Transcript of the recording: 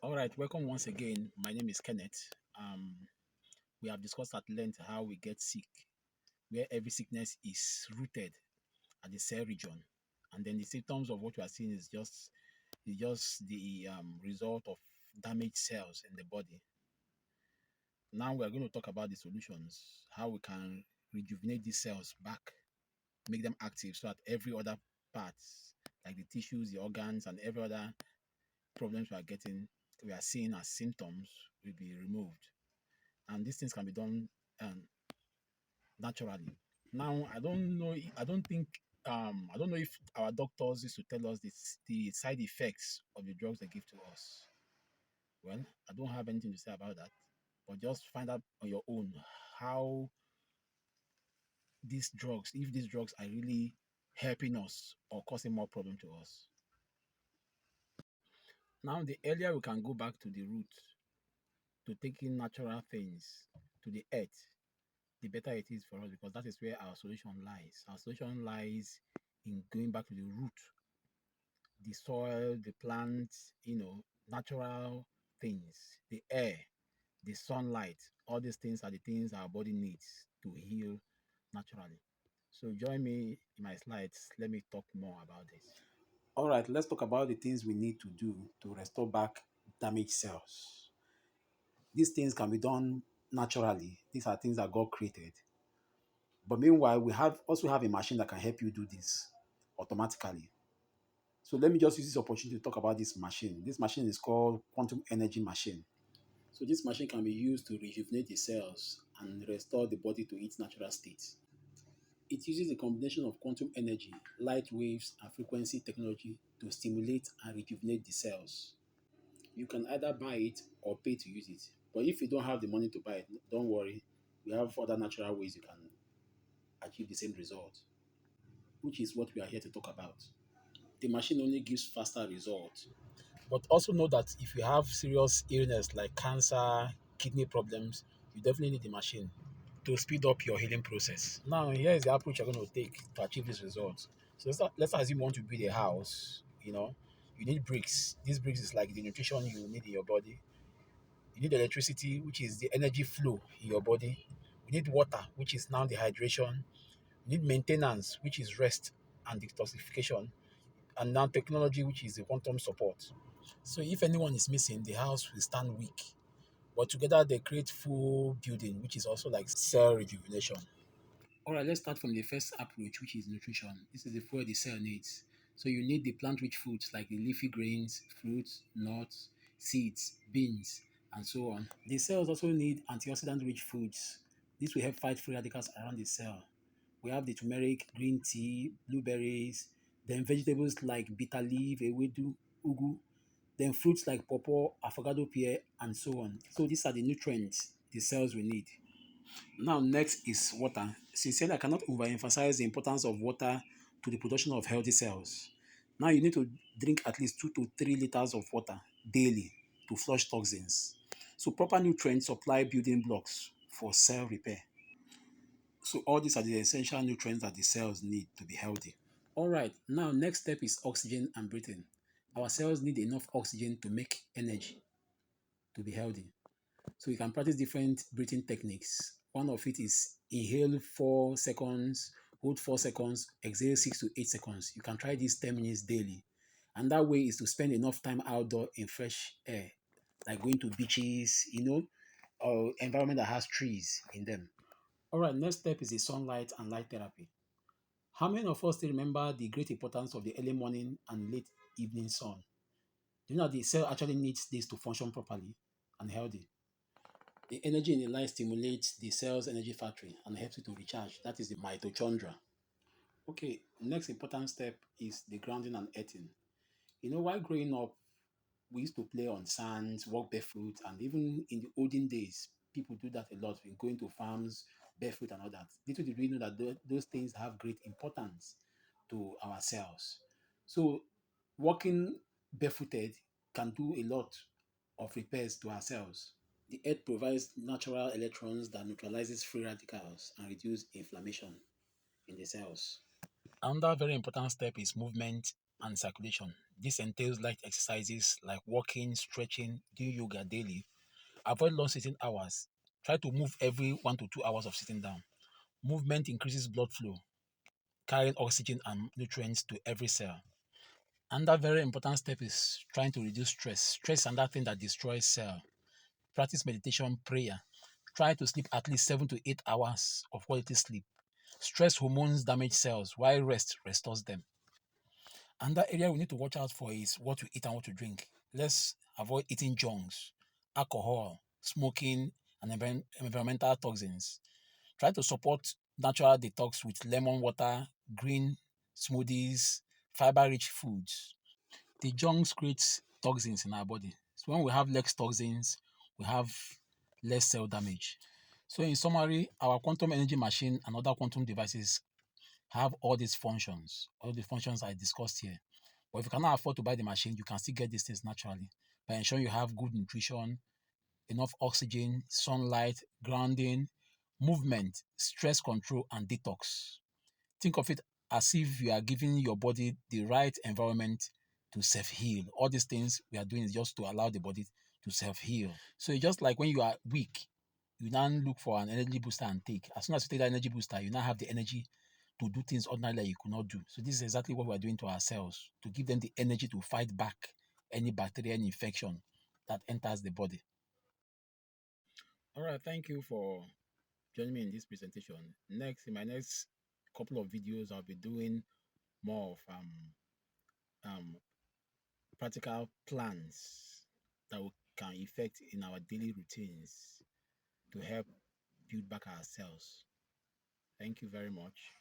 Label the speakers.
Speaker 1: All right, welcome once again. My name is Kenneth. We have discussed at length how we get sick, where every sickness is rooted at the cell region, and then the symptoms of what we are seeing is just the result of damaged cells in the body. Now we are going to talk about the solutions, how we can rejuvenate these cells back, make them active, so that every other part, like the tissues, the organs, and every other problems we are seeing as symptoms, will be removed. And these things can be done um, naturally. Now, I don't know if our doctors used to tell us the side effects of the drugs they give to us. Well, I don't have anything to say about that, but just find out on your own how if these drugs are really helping us or causing more problem to us. Now, the earlier we can go back to the root, to taking natural things to the earth, the better it is for us, because that is where our solution lies. Our solution lies in going back to the root, the soil, the plants, natural things, the air, the sunlight. All these things are the things our body needs to heal naturally. So join me in my slides. Let me talk more about this. All right, let's talk about the things we need to do to restore back damaged cells. These things can be done naturally. These are things that God created. But meanwhile, we also have a machine that can help you do this automatically. So let me just use this opportunity to talk about this machine. This machine is called quantum energy machine. So this machine can be used to rejuvenate the cells and restore the body to its natural state. It uses a combination of quantum energy, light waves, and frequency technology to stimulate and rejuvenate the cells. You can either buy it or pay to use it. But if you don't have the money to buy it, don't worry. We have other natural ways you can achieve the same result, which is what we are here to talk about. The machine only gives faster results. But also know that if you have serious illness like cancer, kidney problems, you definitely need the machine to speed up your healing process. Now, here is the approach you're going to take to achieve these results. So let's assume you want to build a house. You need bricks. These bricks is like the nutrition you need in your body. You need electricity, which is the energy flow in your body. You need water, which is now the hydration. You need maintenance, which is rest and detoxification, and now technology, which is the quantum support. So if anyone is missing, the house will stand weak. But together they create full building, which is also like cell rejuvenation. All right, let's start from the first approach, which is nutrition. This is the fuel the cell needs. So you need the plant-rich foods like the leafy greens, fruits, nuts, seeds, beans, and so on. The cells also need antioxidant-rich foods. This will help fight free radicals around the cell. We have the turmeric, green tea, blueberries, then vegetables like bitter leaf, ewedu, ugu, then fruits like pawpaw, avocado pear, and so on. So these are the nutrients the cells will need. Now, next is water. Sincerely, I cannot overemphasize the importance of water to the production of healthy cells. Now, you need to drink at least 2 to 3 liters of water daily to flush toxins. So, proper nutrient supply building blocks for cell repair. So, all these are the essential nutrients that the cells need to be healthy. All right, now, next step is oxygen and breathing. Our cells need enough oxygen to make energy to be healthy. So you can practice different breathing techniques. One of it is inhale 4 seconds, hold 4 seconds, exhale 6 to 8 seconds. You can try this 10 minutes daily. And that way is to spend enough time outdoor in fresh air, like going to beaches, or environment that has trees in them. All right, next step is the sunlight and light therapy. How many of us still remember the great importance of the early morning and late evening sun? Do you know that the cell actually needs this to function properly and healthy? The energy in the light stimulates the cell's energy factory and helps it to recharge. That is the mitochondria. Okay, next important step is the grounding and earthing. While growing up, we used to play on sands, walk barefoot, and even in the olden days, people do that a lot, going to farms barefoot and all that. Little did we know that those things have great importance to our cells. So, walking barefooted can do a lot of repairs to our cells. The earth provides natural electrons that neutralizes free radicals and reduce inflammation in the cells. Another very important step is movement and circulation. This entails light exercises like walking, stretching, doing yoga daily. Avoid long sitting hours. Try to move every 1 to 2 hours of sitting down. Movement increases blood flow, carrying oxygen and nutrients to every cell. Another very important step is trying to reduce stress. Stress is another thing that destroys cell. Practice meditation, prayer. Try to sleep at least 7 to 8 hours of quality sleep. Stress hormones damage cells, while rest restores them. Another area we need to watch out for is what we eat and what we drink. Let's avoid eating junks, alcohol, smoking, and environmental toxins. Try to support natural detox with lemon water, green smoothies, fiber-rich foods. The junks create toxins in our body. So when we have less toxins, we have less cell damage. So in summary, our quantum energy machine and other quantum devices have all these functions. All the functions I discussed here. But if you cannot afford to buy the machine, you can still get these things naturally by ensuring you have good nutrition, enough oxygen, sunlight, grounding, movement, stress control, and detox. Think of it as if you are giving your body the right environment to self-heal. All these things we are doing is just to allow the body to self-heal. So it's just like when you are weak, you now look for an energy booster and take. As soon as you take that energy booster, you now have the energy to do things ordinarily you could not do. So this is exactly what we are doing to our cells, to give them the energy to fight back any bacterial infection that enters the body. All right, thank you for joining me in this presentation. Next, in my next couple of videos, I'll be doing more of um, practical plans that we can effect in our daily routines to help build back ourselves. Thank you very much.